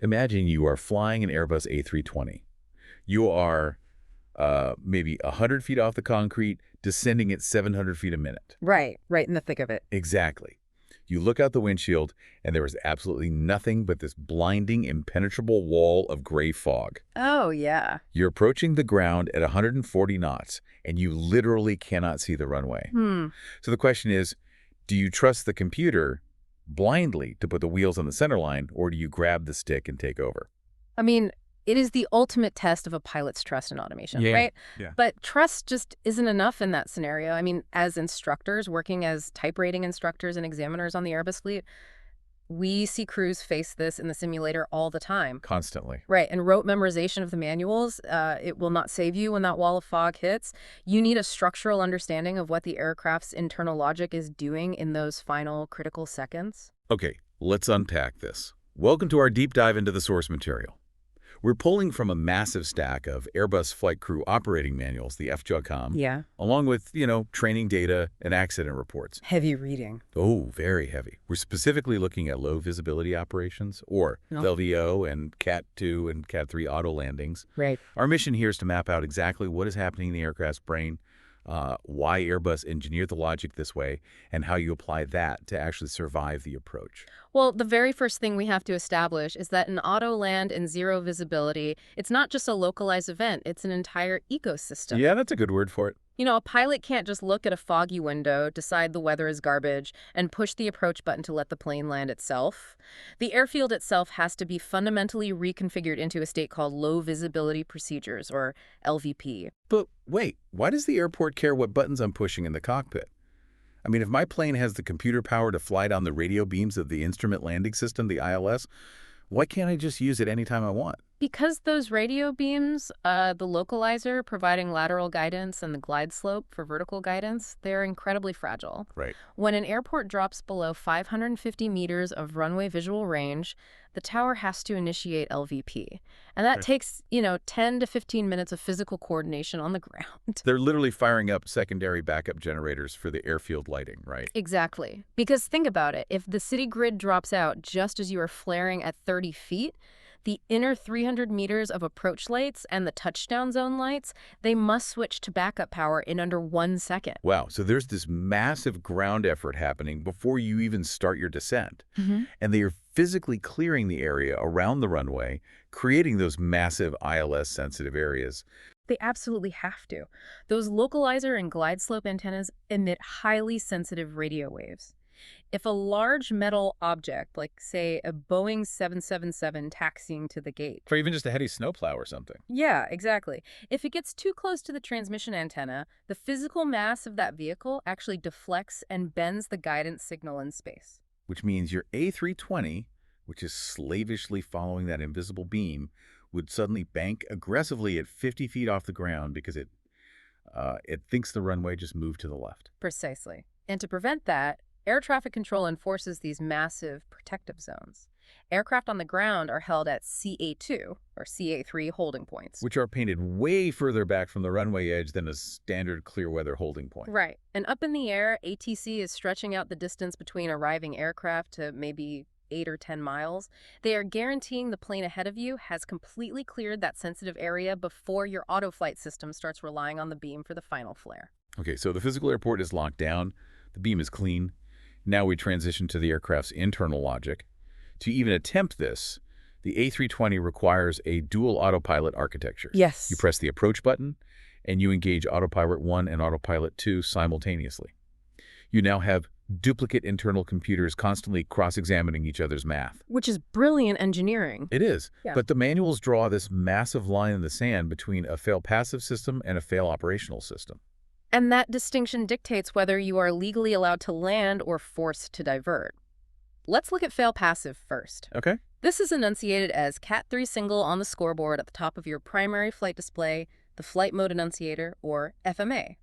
Imagine you are flying an Airbus A320. You are maybe 100 feet off the concrete, descending at 700 feet a minute. Right in the thick of it. Exactly. You look out the windshield, and there is absolutely nothing but this blinding, impenetrable wall of gray fog. Oh, yeah. You're approaching the ground at 140 knots, and you literally cannot see the runway. So the question is, do you trust the computer blindly to put the wheels on the center line, or do you grab the stick and take over? I mean, it is the ultimate test of a pilot's trust in automation, right? Yeah. But trust just isn't enough in that scenario. I mean, as instructors, working as type rating instructors and examiners on the Airbus fleet, we see crews face this in the simulator all the time. Constantly. Right, and rote memorization of the manuals, it will not save you when that wall of fog hits. You need a structural understanding of what the aircraft's internal logic is doing in those final critical seconds. Okay, let's unpack this. Welcome to our deep dive into the source material. We're pulling from a massive stack of Airbus flight crew operating manuals, the FJOCOM, Yeah. along with, training data and accident reports. Heavy reading. Oh, very heavy. We're specifically looking at low visibility operations, or LVO and Cat 2 and Cat 3 auto landings. Right. Our mission here is to map out exactly what is happening in the aircraft's brain, why Airbus engineered the logic this way, and how you apply that to actually survive the approach. Well, the very first thing we have to establish is that an auto land in zero visibility, it's not just a localized event, it's an entire ecosystem. Yeah, that's a good word for it. A pilot can't just look at a foggy window, decide the weather is garbage, and push the approach button to let the plane land itself. The airfield itself has to be fundamentally reconfigured into a state called low visibility procedures, or LVP. But wait, why does the airport care what buttons I'm pushing in the cockpit? I mean, if my plane has the computer power to fly down the radio beams of the instrument landing system, the ILS, why can't I just use it anytime I want? Because those radio beams, the localizer providing lateral guidance and the glide slope for vertical guidance, they're incredibly fragile. Right. When an airport drops below 550 meters of runway visual range, the tower has to initiate LVP. And that takes, 10 to 15 minutes of physical coordination on the ground. They're literally firing up secondary backup generators for the airfield lighting, right? Exactly. Because think about it. If the city grid drops out just as you are flaring at 30 feet, the inner 300 meters of approach lights and the touchdown zone lights, they must switch to backup power in under 1 second. Wow, so there's this massive ground effort happening before you even start your descent. And they are physically clearing the area around the runway, creating those massive ILS-sensitive areas. They absolutely have to. Those localizer and glide slope antennas emit highly sensitive radio waves. If a large metal object, like, say, a Boeing 777 taxiing to the gate. Or even just a heavy snowplow or something. Yeah, exactly. If it gets too close to the transmission antenna, the physical mass of that vehicle actually deflects and bends the guidance signal in space. Which means your A320, which is slavishly following that invisible beam, would suddenly bank aggressively at 50 feet off the ground because it thinks the runway just moved to the left. Precisely. And to prevent that, air traffic control enforces these massive protective zones. Aircraft on the ground are held at CA2 or CA3 holding points. Which are painted way further back from the runway edge than a standard clear weather holding point. Right. And up in the air, ATC is stretching out the distance between arriving aircraft to maybe 8 or 10 miles. They are guaranteeing the plane ahead of you has completely cleared that sensitive area before your autoflight system starts relying on the beam for the final flare. Okay, so the physical airport is locked down. The beam is clean. Now we transition to the aircraft's internal logic. To even attempt this, the A320 requires a dual autopilot architecture. Yes. You press the approach button, and you engage autopilot 1 and autopilot 2 simultaneously. You now have duplicate internal computers constantly cross-examining each other's math. Which is brilliant engineering. It is, Yeah. But the manuals draw this massive line in the sand between a fail-passive system and a fail-operational system. And that distinction dictates whether you are legally allowed to land or forced to divert. Let's look at fail passive first. Okay. This is enunciated as Cat 3 single on the scoreboard at the top of your primary flight display, the flight mode enunciator, or FMA.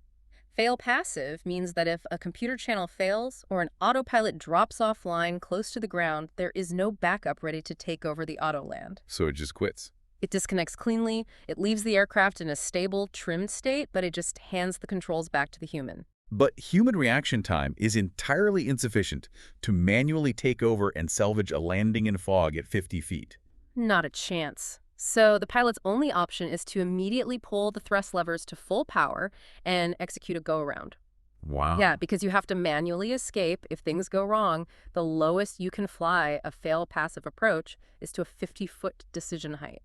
Fail passive means that if a computer channel fails or an autopilot drops offline close to the ground, there is no backup ready to take over the auto land. So it just quits. It disconnects cleanly, it leaves the aircraft in a stable, trimmed state, but it just hands the controls back to the human. But human reaction time is entirely insufficient to manually take over and salvage a landing in fog at 50 feet. Not a chance. So the pilot's only option is to immediately pull the thrust levers to full power and execute a go-around. Wow. Yeah, because you have to manually escape if things go wrong. The lowest you can fly a fail-passive approach is to a 50-foot decision height.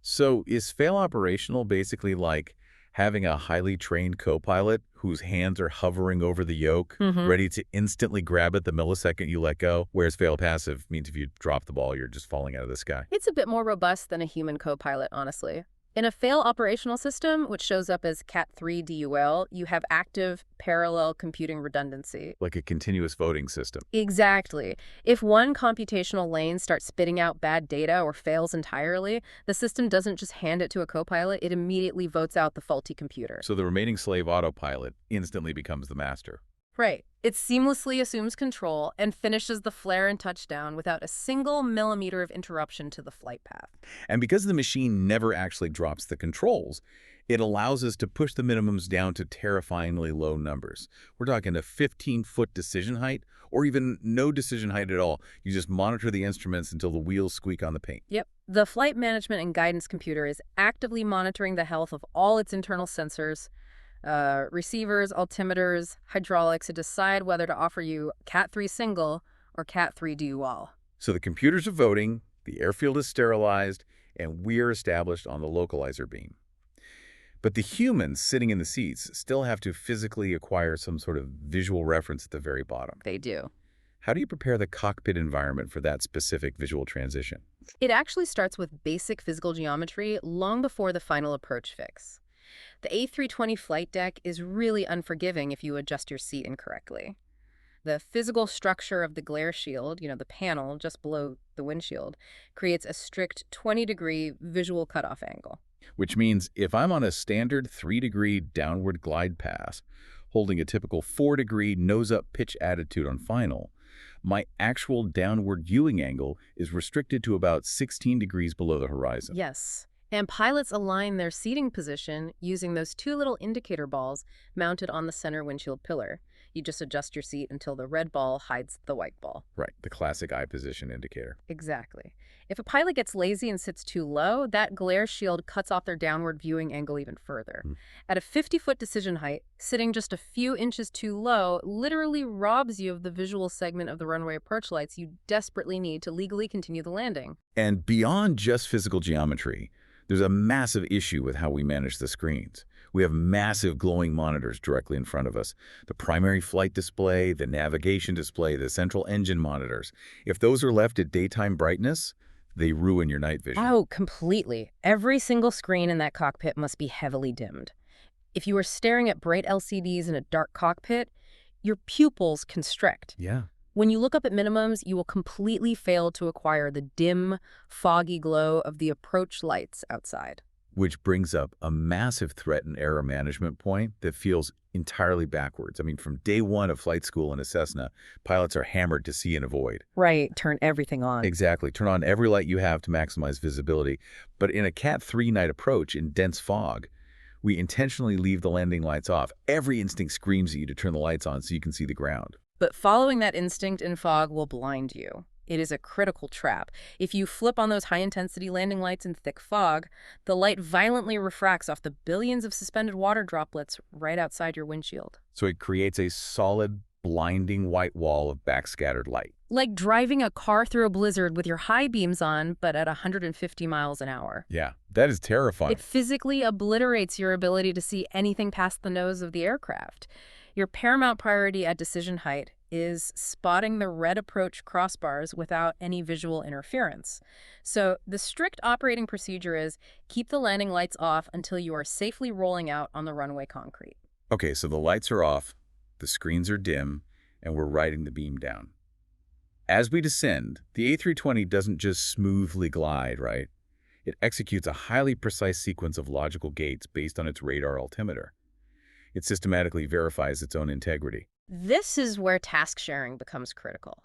So is fail operational basically like having a highly trained co-pilot whose hands are hovering over the yoke, ready to instantly grab it the millisecond you let go, whereas fail passive means if you drop the ball, you're just falling out of the sky? It's a bit more robust than a human co-pilot, honestly. In a fail operational system, which shows up as Cat3 DUL, you have active parallel computing redundancy. Like a continuous voting system. Exactly. If one computational lane starts spitting out bad data or fails entirely, the system doesn't just hand it to a co-pilot, it immediately votes out the faulty computer. So the remaining slave autopilot instantly becomes the master. Right. It seamlessly assumes control and finishes the flare and touchdown without a single millimeter of interruption to the flight path. And because the machine never actually drops the controls, it allows us to push the minimums down to terrifyingly low numbers. We're talking a 15-foot decision height, or even no decision height at all. You just monitor the instruments until the wheels squeak on the paint. Yep. The flight management and guidance computer is actively monitoring the health of all its internal sensors, receivers, altimeters, hydraulics, to decide whether to offer you Cat3 single or Cat3 dual. So the computers are voting, the airfield is sterilized, and we're established on the localizer beam. But the humans sitting in the seats still have to physically acquire some sort of visual reference at the very bottom. They do. How do you prepare the cockpit environment for that specific visual transition? It actually starts with basic physical geometry long before the final approach fix. The A320 flight deck is really unforgiving if you adjust your seat incorrectly. The physical structure of the glare shield, the panel just below the windshield, creates a strict 20-degree visual cutoff angle. Which means if I'm on a standard 3-degree downward glide path, holding a typical 4-degree nose-up pitch attitude on final, my actual downward viewing angle is restricted to about 16 degrees below the horizon. Yes. And pilots align their seating position using those two little indicator balls mounted on the center windshield pillar. You just adjust your seat until the red ball hides the white ball. Right, the classic eye position indicator. Exactly. If a pilot gets lazy and sits too low, that glare shield cuts off their downward viewing angle even further. At a 50-foot decision height, sitting just a few inches too low literally robs you of the visual segment of the runway approach lights you desperately need to legally continue the landing. And beyond just physical geometry, there's a massive issue with how we manage the screens. We have massive glowing monitors directly in front of us. The primary flight display, the navigation display, the central engine monitors. If those are left at daytime brightness, they ruin your night vision. Oh, completely. Every single screen in that cockpit must be heavily dimmed. If you are staring at bright LCDs in a dark cockpit, your pupils constrict. Yeah. When you look up at minimums, you will completely fail to acquire the dim, foggy glow of the approach lights outside. Which brings up a massive threat and error management point that feels entirely backwards. I mean, from day one of flight school in a Cessna, pilots are hammered to see and avoid. Right, turn everything on. Exactly. Turn on every light you have to maximize visibility. But in a Cat 3 night approach in dense fog, we intentionally leave the landing lights off. Every instinct screams at you to turn the lights on so you can see the ground. But following that instinct in fog will blind you. It is a critical trap. If you flip on those high-intensity landing lights in thick fog, the light violently refracts off the billions of suspended water droplets right outside your windshield. So it creates a solid, blinding white wall of backscattered light. Like driving a car through a blizzard with your high beams on, but at 150 miles an hour. Yeah, that is terrifying. It physically obliterates your ability to see anything past the nose of the aircraft. Your paramount priority at decision height is spotting the red approach crossbars without any visual interference. So the strict operating procedure is keep the landing lights off until you are safely rolling out on the runway concrete. Okay, so the lights are off, the screens are dim, and we're riding the beam down. As we descend, the A320 doesn't just smoothly glide, right? It executes a highly precise sequence of logical gates based on its radar altimeter. It systematically verifies its own integrity. This is where task sharing becomes critical.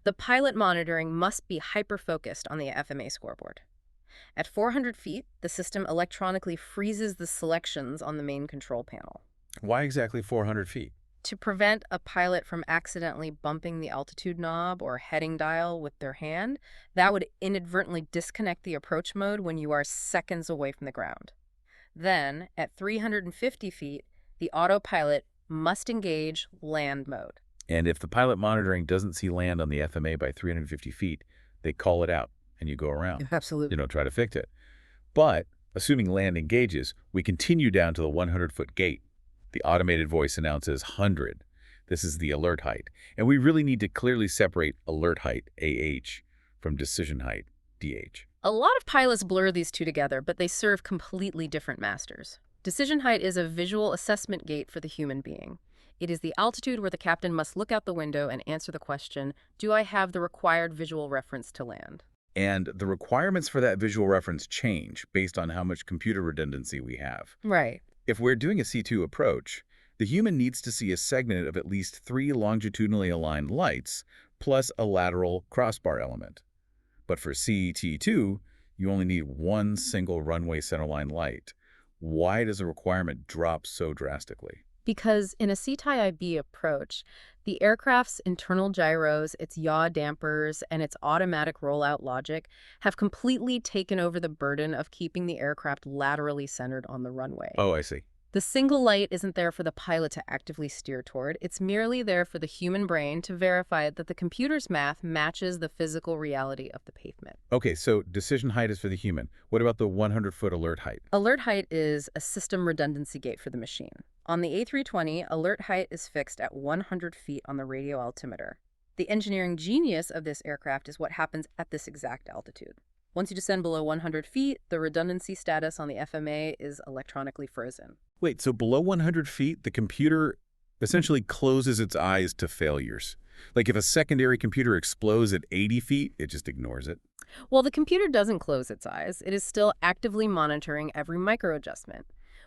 The pilot monitoring must be hyper-focused on the FMA scoreboard. At 400 feet, the system electronically freezes the selections on the main control panel. Why exactly 400 feet? To prevent a pilot from accidentally bumping the altitude knob or heading dial with their hand, that would inadvertently disconnect the approach mode when you are seconds away from the ground. Then, at 350 feet, the autopilot must engage land mode. And if the pilot monitoring doesn't see land on the FMA by 350 feet, they call it out and you go around. Absolutely. You don't try to fix it. But assuming land engages, we continue down to the 100-foot gate. The automated voice announces 100. This is the alert height. And we really need to clearly separate alert height, AH, from decision height, DH. A lot of pilots blur these two together, but they serve completely different masters. Decision height is a visual assessment gate for the human being. It is the altitude where the captain must look out the window and answer the question, do I have the required visual reference to land? And the requirements for that visual reference change based on how much computer redundancy we have. Right. If we're doing a C2 approach, the human needs to see a segment of at least 3 longitudinally aligned lights plus a lateral crossbar element. But for CT2, you only need one single runway centerline light. Why does the requirement drop so drastically? Because in a CTIB approach, the aircraft's internal gyros, its yaw dampers, and its automatic rollout logic have completely taken over the burden of keeping the aircraft laterally centered on the runway. Oh, I see. The single light isn't there for the pilot to actively steer toward. It's merely there for the human brain to verify that the computer's math matches the physical reality of the pavement. Okay, so decision height is for the human. What about the 100-foot alert height? Alert height is a system redundancy gate for the machine. On the A320, alert height is fixed at 100 feet on the radio altimeter. The engineering genius of this aircraft is what happens at this exact altitude. Once you descend below 100 feet, the redundancy status on the FMA is electronically frozen. Wait, so below 100 feet, the computer essentially closes its eyes to failures. Like if a secondary computer explodes at 80 feet, it just ignores it. Well, the computer doesn't close its eyes. It is still actively monitoring every microadjustment.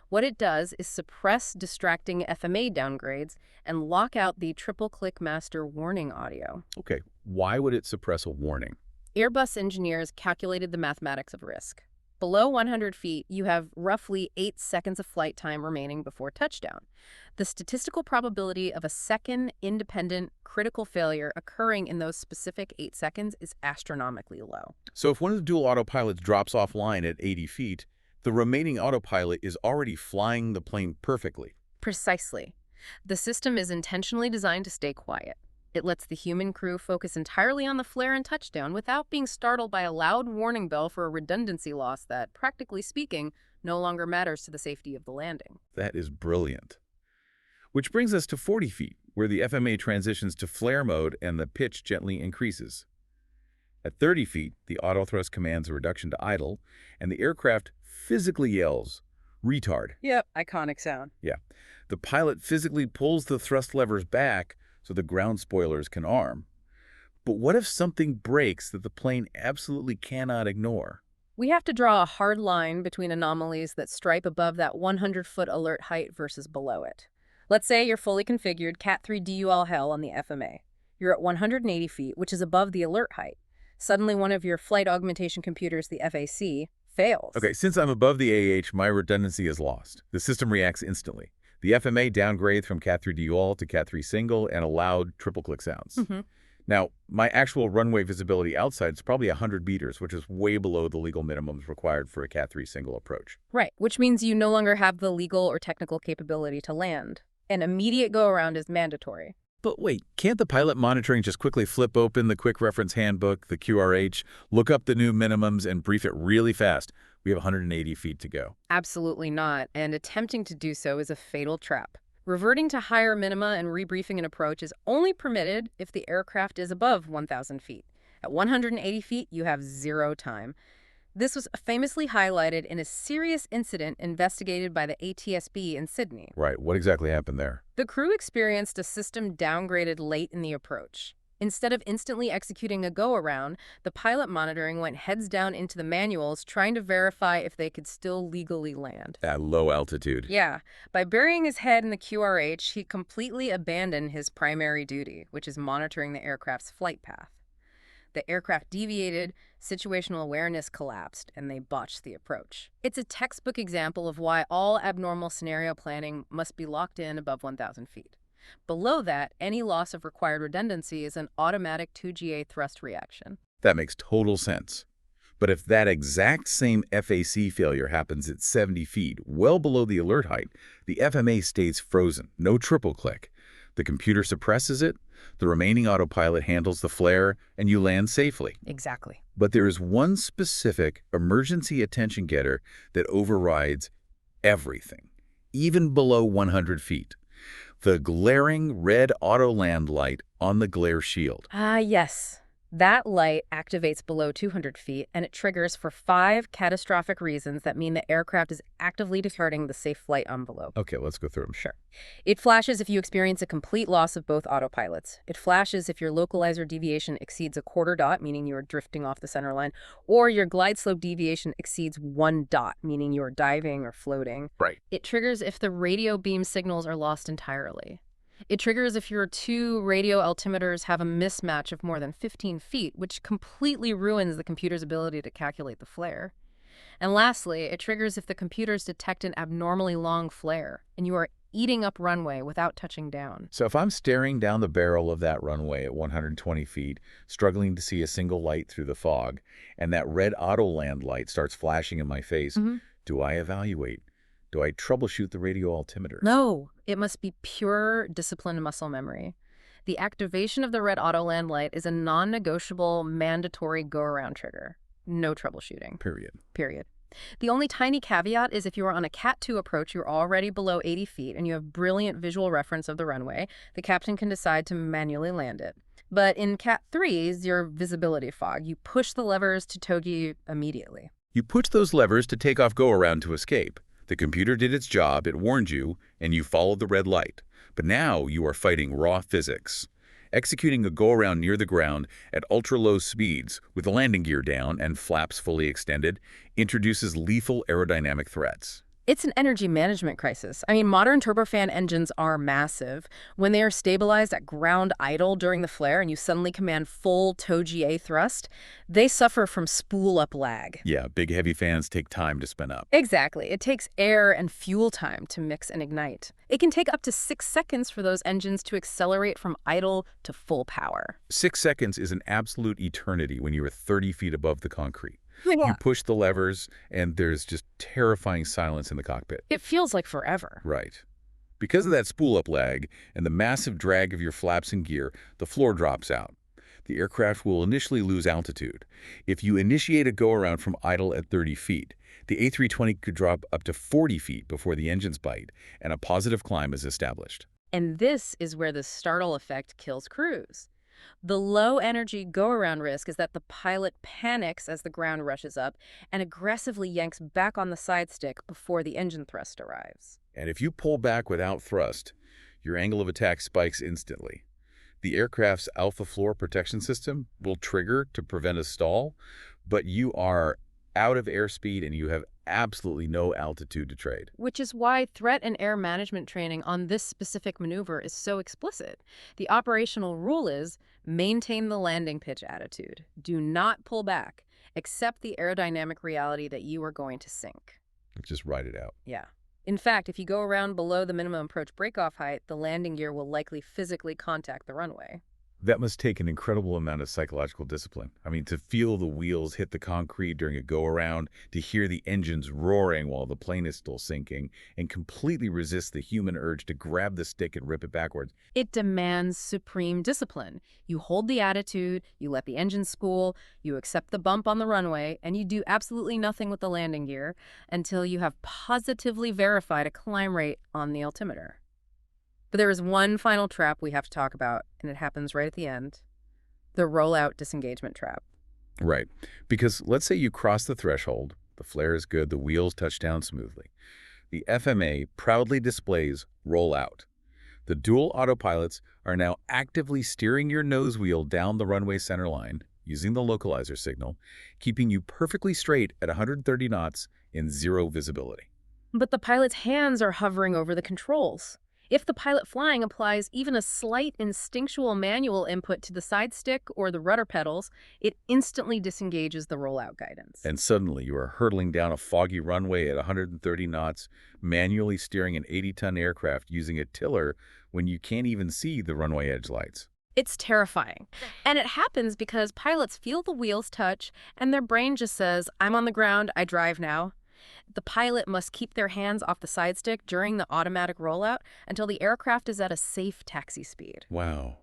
What it does is suppress distracting FMA downgrades and lock out the triple-click master warning audio. Okay, why would it suppress a warning? Airbus engineers calculated the mathematics of risk. Below 100 feet, you have roughly 8 seconds of flight time remaining before touchdown. The statistical probability of a second, independent, critical failure occurring in those specific 8 seconds is astronomically low. So if one of the dual autopilots drops offline at 80 feet, the remaining autopilot is already flying the plane perfectly. Precisely. The system is intentionally designed to stay quiet. It lets the human crew focus entirely on the flare and touchdown without being startled by a loud warning bell for a redundancy loss that, practically speaking, no longer matters to the safety of the landing. That is brilliant. Which brings us to 40 feet, where the FMA transitions to flare mode and the pitch gently increases. At 30 feet, the autothrust commands a reduction to idle, and the aircraft physically yells, "Retard." Yep, iconic sound. Yeah. The pilot physically pulls the thrust levers back so the ground spoilers can arm. But what if something breaks that the plane absolutely cannot ignore? We have to draw a hard line between anomalies that stripe above that 100-foot alert height versus below it. Let's say you're fully configured Cat 3 DUL hell on the FMA. You're at 180 feet, which is above the alert height. Suddenly one of your flight augmentation computers, the FAC, fails. Okay, since I'm above the AH, my redundancy is lost. The system reacts instantly. The FMA downgrades from Cat 3 DUL to Cat 3 single and allowed triple-click sounds. Now, my actual runway visibility outside is probably 100 meters, which is way below the legal minimums required for a Cat 3 single approach. Right, which means you no longer have the legal or technical capability to land. An immediate go-around is mandatory. But wait, can't the pilot monitoring just quickly flip open the Quick Reference Handbook, the QRH, look up the new minimums, and brief it really fast? We have 180 feet to go. Absolutely not, and attempting to do so is a fatal trap. Reverting to higher minima and rebriefing an approach is only permitted if the aircraft is above 1,000 feet. At 180 feet, you have zero time. This was famously highlighted in a serious incident investigated by the ATSB in Sydney. Right. What exactly happened there? The crew experienced a system downgraded late in the approach. Instead of instantly executing a go-around, the pilot monitoring went heads down into the manuals trying to verify if they could still legally land. At low altitude. Yeah. By burying his head in the QRH, he completely abandoned his primary duty, which is monitoring the aircraft's flight path. The aircraft deviated, situational awareness collapsed, and they botched the approach. It's a textbook example of why all abnormal scenario planning must be locked in above 1,000 feet. Below that, any loss of required redundancy is an automatic 2GA thrust reaction. That makes total sense. But if that exact same FAC failure happens at 70 feet, well below the alert height, the FMA stays frozen, no triple click. The computer suppresses it, the remaining autopilot handles the flare, and you land safely. Exactly. But there is one specific emergency attention getter that overrides everything, even below 100 feet. The glaring red Autoland light on the glare shield. Yes. That light activates below 200 feet, and it triggers for 5 catastrophic reasons that mean the aircraft is actively departing the safe flight envelope. Okay, let's go through them. Sure. It flashes if you experience a complete loss of both autopilots. It flashes if your localizer deviation exceeds a quarter dot, meaning you are drifting off the center line, or your glide slope deviation exceeds 1 dot, meaning you are diving or floating. Right. It triggers if the radio beam signals are lost entirely. It triggers if your 2 radio altimeters have a mismatch of more than 15 feet, which completely ruins the computer's ability to calculate the flare. And lastly, it triggers if the computers detect an abnormally long flare, and you are eating up runway without touching down. So if I'm staring down the barrel of that runway at 120 feet, struggling to see a single light through the fog, and that red Autoland light starts flashing in my face, do I evaluate? Do I troubleshoot the radio altimeter? No, it must be pure disciplined muscle memory. The activation of the red Autoland light is a non-negotiable, mandatory go-around trigger. No troubleshooting. Period. The only tiny caveat is if you are on a Cat 2 approach, you're already below 80 feet, and you have brilliant visual reference of the runway, the captain can decide to manually land it. But in Cat 3's, your visibility fog, you push the levers to togi immediately. You push those levers to take off go-around to escape. The computer did its job, it warned you, and you followed the red light. But now you are fighting raw physics. Executing a go-around near the ground at ultra-low speeds with the landing gear down and flaps fully extended introduces lethal aerodynamic threats. It's an energy management crisis. I mean, modern turbofan engines are massive. When they are stabilized at ground idle during the flare and you suddenly command full TOW-GA thrust, they suffer from spool-up lag. Yeah, big heavy fans take time to spin up. Exactly. It takes air and fuel time to mix and ignite. It can take up to 6 seconds for those engines to accelerate from idle to full power. 6 seconds is an absolute eternity when you are 30 feet above the concrete. Yeah. You push the levers, and there's just terrifying silence in the cockpit. It feels like forever. Right. Because of that spool-up lag and the massive drag of your flaps and gear, the floor drops out. The aircraft will initially lose altitude. If you initiate a go-around from idle at 30 feet, the A320 could drop up to 40 feet before the engines bite, and a positive climb is established. And this is where the startle effect kills crews. The low-energy go-around risk is that the pilot panics as the ground rushes up and aggressively yanks back on the side stick before the engine thrust arrives. And if you pull back without thrust, your angle of attack spikes instantly. The aircraft's alpha floor protection system will trigger to prevent a stall, but you are out of airspeed and you have absolutely no altitude to trade. Which is why threat and air management training on this specific maneuver is so explicit. The operational rule is maintain the landing pitch attitude. Do not pull back. Accept the aerodynamic reality that you are going to sink. Just ride it out. Yeah. In fact, if you go around below the minimum approach breakoff height, the landing gear will likely physically contact the runway. That must take an incredible amount of psychological discipline. I mean, to feel the wheels hit the concrete during a go-around, to hear the engines roaring while the plane is still sinking, and completely resist the human urge to grab the stick and rip it backwards. It demands supreme discipline. You hold the attitude, you let the engine spool, you accept the bump on the runway, and you do absolutely nothing with the landing gear until you have positively verified a climb rate on the altimeter. But there is one final trap we have to talk about, and it happens right at the end. The rollout disengagement trap. Right. Because let's say you cross the threshold, the flare is good, the wheels touch down smoothly. The FMA proudly displays rollout. The dual autopilots are now actively steering your nose wheel down the runway center line using the localizer signal, keeping you perfectly straight at 130 knots in zero visibility. But the pilot's hands are hovering over the controls. If the pilot flying applies even a slight instinctual manual input to the side stick or the rudder pedals, it instantly disengages the rollout guidance. And suddenly you are hurtling down a foggy runway at 130 knots, manually steering an 80-ton aircraft using a tiller when you can't even see the runway edge lights. It's terrifying. And it happens because pilots feel the wheels touch, and their brain just says, I'm on the ground, I drive now. The pilot must keep their hands off the side stick during the automatic rollout until the aircraft is at a safe taxi speed. Wow.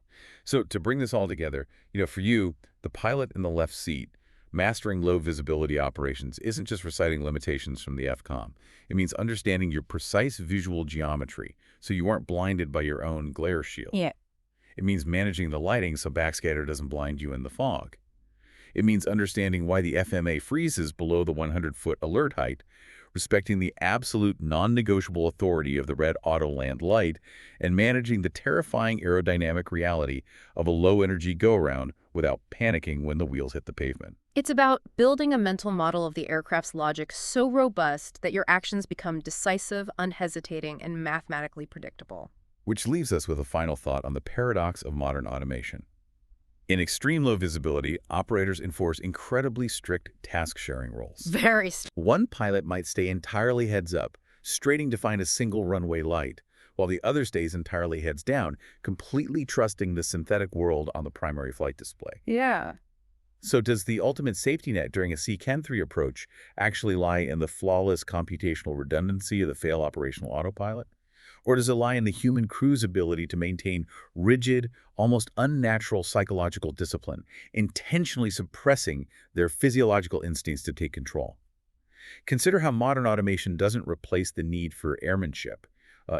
So to bring this all together, for you, the pilot in the left seat, mastering low visibility operations isn't just reciting limitations from the FCOM. It means understanding your precise visual geometry so you aren't blinded by your own glare shield. Yeah. It means managing the lighting so backscatter doesn't blind you in the fog. It means understanding why the FMA freezes below the 100-foot alert height, respecting the absolute non-negotiable authority of the red Autoland light, and managing the terrifying aerodynamic reality of a low-energy go-around without panicking when the wheels hit the pavement. It's about building a mental model of the aircraft's logic so robust that your actions become decisive, unhesitating, and mathematically predictable. Which leaves us with a final thought on the paradox of modern automation. In extreme low visibility, operators enforce incredibly strict task-sharing rules. Very strict. One pilot might stay entirely heads up, straining to find a single runway light, while the other stays entirely heads down, completely trusting the synthetic world on the primary flight display. Yeah. So does the ultimate safety net during a CAN3 approach actually lie in the flawless computational redundancy of the fail operational autopilot? Or does it lie in the human crew's ability to maintain rigid, almost unnatural psychological discipline, intentionally suppressing their physiological instincts to take control? Consider how modern automation doesn't replace the need for airmanship.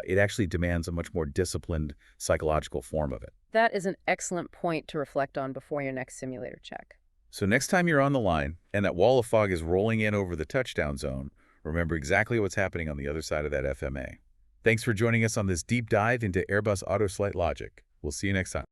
It actually demands a much more disciplined psychological form of it. That is an excellent point to reflect on before your next simulator check. So next time you're on the line and that wall of fog is rolling in over the touchdown zone, remember exactly what's happening on the other side of that FMA. Thanks for joining us on this deep dive into Airbus Auto Flight logic. We'll see you next time.